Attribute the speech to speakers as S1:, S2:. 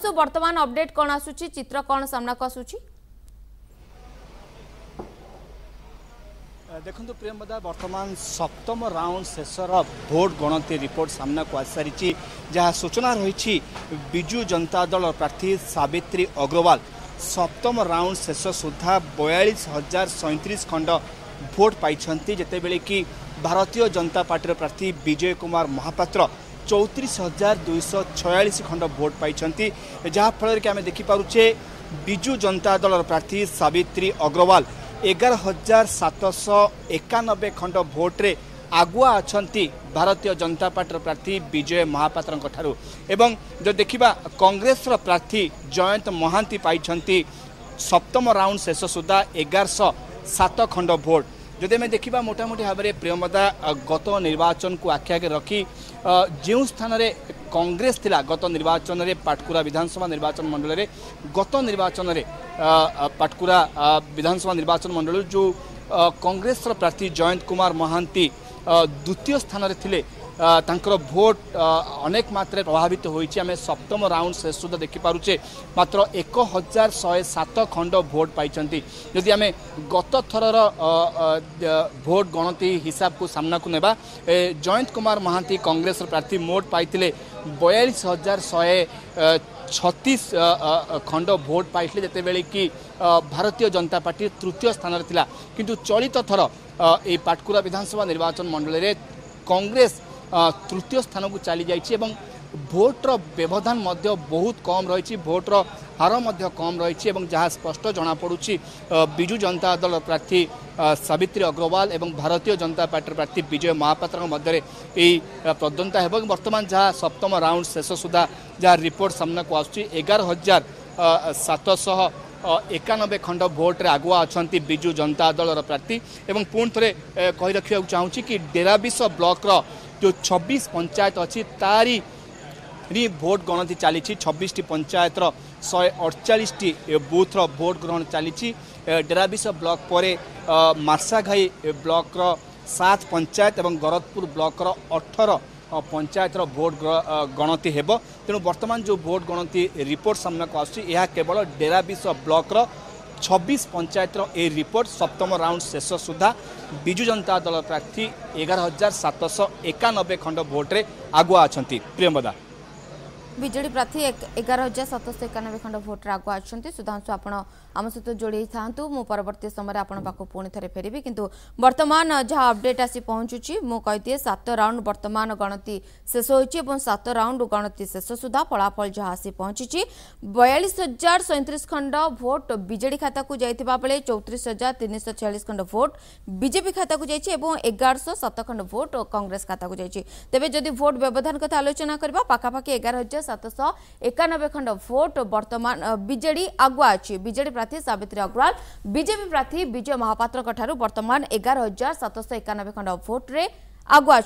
S1: सुधांशु वर्तमान अपडेट कौन आसुची चित्र कौन सामना को आसुची
S2: देखो प्रियंवदा वर्तमान सप्तम राउंड शेषर भोट गणति रिपोर्ट सामना को आसारी जहाँ सूचना रही विजु जनता दल प्रार्थी सावित्री अग्रवाल सप्तम राउंड शेष सुधा 42,037 खंड भोट पाई जिते बेले कि भारतीय जनता पार्टी प्रार्थी विजय कुमार महापात्र 34,246 खंड भोट पाई जहाँफल कि आम देखिपे विजु जनता दल प्रार्थी सावित्री अग्रवाल 11,791 खंड भोट्रे आगुआ अच्छा भारतीय जनता पार्टी प्रार्थी विजय महापात्र एवं जो देखा कांग्रेस प्रार्थी जयंत महांती पाई सप्तम राउंड शेष सुधा 1107 खंड भोट जदि आम देखा मोटामोटी भाव में प्रियमदा गत निर्वाचन को आखि आगे रखी जो स्थान में कांग्रेस थिला गत निर्वाचन में पाटकुरा विधानसभा निर्वाचन मंडल में गत निर्वाचन में पाटकुरा विधानसभा निर्वाचन मंडल जो कांग्रेस प्रार्थी जयंत कुमार महांती द्वितीय स्थान में थिले तांकर भोट अनेक मात्रा प्रभावित होइछि आमे सप्तम राउंड शेष सुधा देखिपारुचे मात्र 1,107 खंड भोट पाइछंती यदि आमे गत थरर भोट गणति हिसाब को सामना को नेबा जयंत कुमार महांती कांग्रेस प्रार्थी मोट पाइथिले 42,136 खंड भोट पाइथिले जते बेले कि भारतीय जनता पार्टी तृतीय स्थान रे थिला किंतु चलित थर ए पाटकुरा विधानसभा निर्वाचन मंडल रे कांग्रेस तृतीय स्थान को चली जाइए भोटर व्यवधान बहुत कम रही भोटर हार कम रही जहाँ स्पष्ट जनापड़ी विजु जनता दल प्रार्थी सावित्री अग्रवाल एवं भारतीय जनता पार्टी प्रार्थी विजय महापात्र मध्य प्रद्वंता है वर्तमान जहाँ सप्तम राउंड शेष सुधा जहाँ रिपोर्ट सामना को आसुची 11,791 खंड भोट्रे आगुआ अच्छा विजु जनता दल प्रार्थी एवं पुणी थे कही रखा चाहूँगी कि डेराबिस ब्लॉक जो 26 पंचायत अच्छी तारी भोट गणति चली 26 पंचायत 148 बूथ भोट ग्रहण चली डेराबिस ब्लॉक पर मार्साघाई ब्लॉक 7 पंचायत और गरदपुर ब्लॉक 18 पंचायत भोट गणति हेब तेणु वर्तमान जो भोट गणति रिपोर्ट सामना को आसुची यह केवल डेराबिस ब्लॉक 26 पंचायत ए रिपोर्ट सप्तम राउंड शेष सुधा विजु जनता दल प्रार्थी 11,791 खंड भोट्रे आगुआ अच्छा प्रियंवदा
S1: विजेडी प्रार्थी 11,791 खंड भोट्रे आगुआ अच्छा सुधांशु आपण आम सहित जोड़ी था मु परवर्ती समय आपण पाक पुणी थे फेरबी किंतु वर्तमान जहाँ अपडेट आसी पहुंचुची मु कही 7 राउंड वर्तमान गणति शेष होइछि एवं 7 राउंड गणति शेष सुधा फलाफल जहाँ आसी पहुंची 42,037 खंड भोट बीजेडी खाता को जाइथिबा बेले 34,346 खंड भोट बीजेपी खाता को जाइछि एवं 1107 खंड भोट कांग्रेस खाता को जाइछि तेबे जदि भोट व्यवधान कथा आलोचना करबा पाखापाखि 11,791 खंड भोट वर्तमान बीजेडी आगुआ अछि बीजेडी प्रार्थी सावित्री अग्रवाल बीजेपी प्रार्थी विजय महापात्र वर्तमान 11,791 खंड भोट्रे आगुआ।